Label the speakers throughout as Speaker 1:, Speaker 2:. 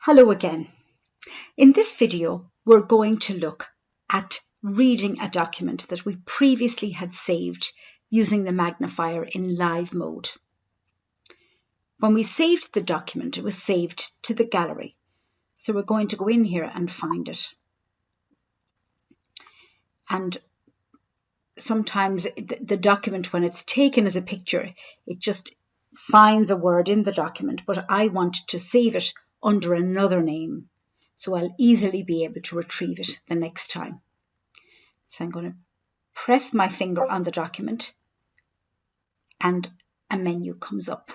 Speaker 1: Hello again. In this video, we're going to look at reading a document that we previously had saved using the magnifier in live mode. When we saved the document, it was saved to the gallery. So we're going to go in here and find it. And sometimes the document, when it's taken as a picture, it just finds a word in the document, but I want to save it under another name, so I'll easily be able to retrieve it the next time. So I'm going to press my finger on the document and a menu comes up.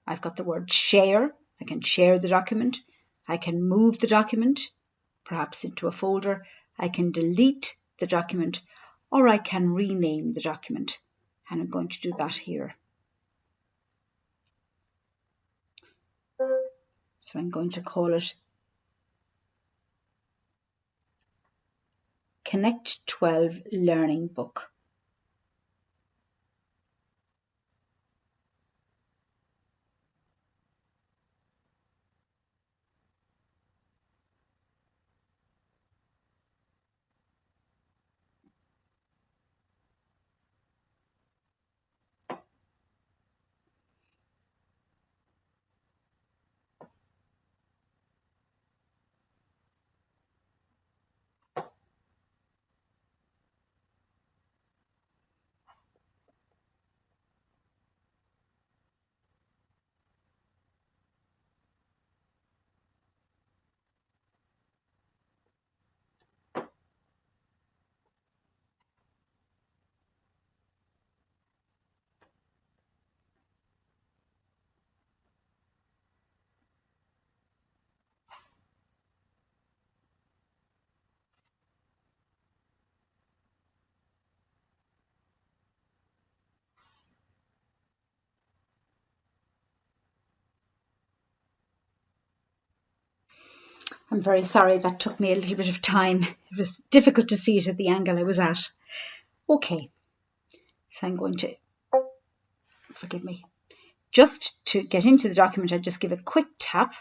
Speaker 1: I've got the word share. I can share the document. I can move the document, perhaps into a folder. I can delete the document, or I can rename the document. And I'm going to do that here. So I'm going to call it Connect 12 Learning Book. I'm very sorry that took me a little bit of time. It was difficult to see it at the angle I was at. Okay, so I'm going to, forgive me, just to get into the document, I just give a quick tap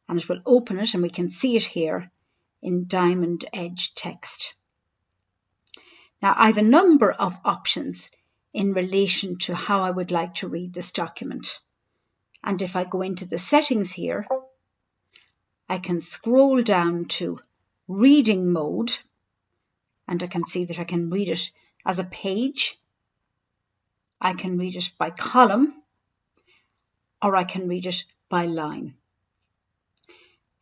Speaker 1: and it will open it, and we can see it here in diamond edge text. Now I have a number of options in relation to how I would like to read this document. And if I go into the settings here, I can scroll down to reading mode, and I can see that I can read it as a page. I can read it by column, or I can read it by line.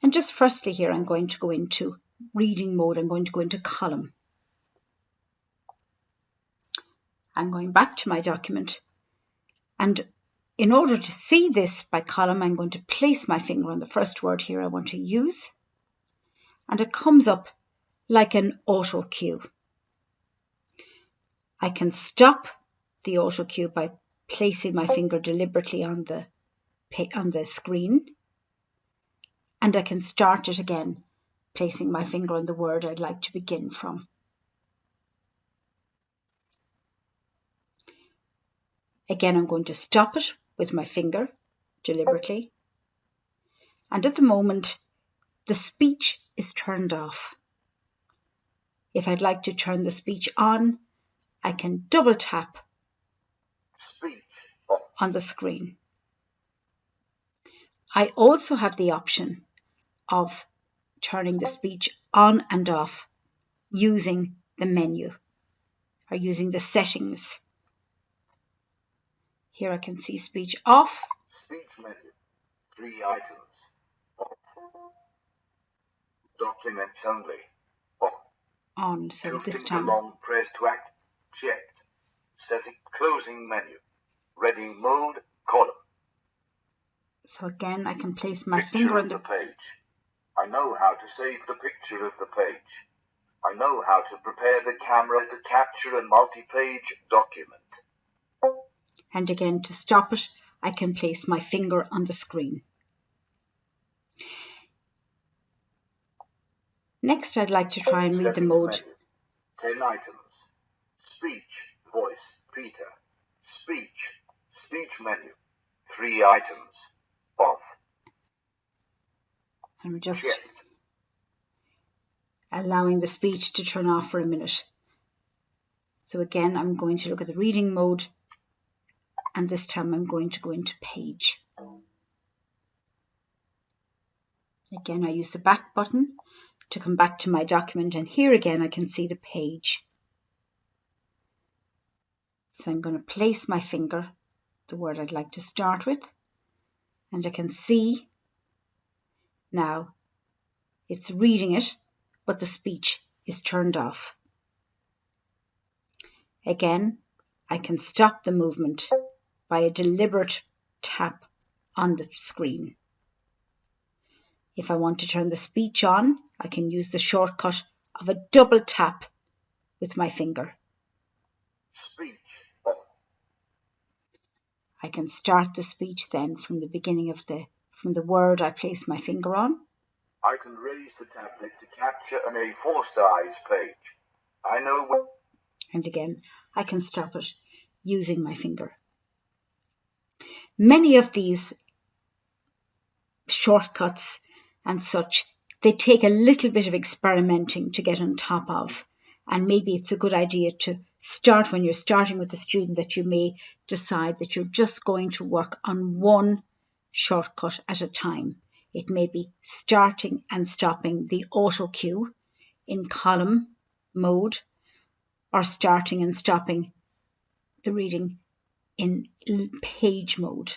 Speaker 1: And just firstly here, I'm going to go into reading mode. I'm going to go into column. I'm going back to my document, and in order to see this by column, I'm going to place my finger on the first word here I want to use, and it comes up like an auto cue. I can stop the auto cue by placing my finger deliberately on the screen, and I can start it again, placing my finger on the word I'd like to begin from. Again, I'm going to stop it with my finger deliberately, and at the moment the speech is turned off. If I'd like to turn the speech on, I can double tap speech on the screen. I also have the option of turning the speech on and off using the menu or using the settings. Here I can see speech off.
Speaker 2: Speech menu, 3 items. Off. Documents only.
Speaker 1: On. So this time.
Speaker 2: Long press to act. Checked. Setting closing menu. Reading mode, column.
Speaker 1: So again, I can place my
Speaker 2: Picture
Speaker 1: finger
Speaker 2: on the page. I know how to save the picture of the page. I know how to prepare the camera to capture a multi-page document.
Speaker 1: And again, to stop it, I can place my finger on the screen. Next, I'd like to try and read the mode.
Speaker 2: Menu. 10 items. Speech, voice, Peter. Speech menu. 3 items. Off.
Speaker 1: And we're just
Speaker 2: checked.
Speaker 1: allowing the speech to turn off for a minute. So again, I'm going to look at the reading mode, and this time I'm going to go into page. Again, I use the back button to come back to my document, and here again I can see the page. So I'm going to place my finger, the word I'd like to start with, and I can see now it's reading it, but the speech is turned off. Again, I can stop the movement by a deliberate tap on the screen. If I want to turn the speech on, I can use the shortcut of a double tap with my finger.
Speaker 2: Speech on.
Speaker 1: I can start the speech then from the beginning of from the word I place my finger on.
Speaker 2: I can raise the tablet to capture an A4 size page. I know what.
Speaker 1: And again, I can stop it using my finger. Many of these shortcuts and such, they take a little bit of experimenting to get on top of. And maybe it's a good idea to start when you're starting with a student, that you may decide that you're just going to work on one shortcut at a time. It may be starting and stopping the auto cue in column mode, or starting and stopping the reading in page mode.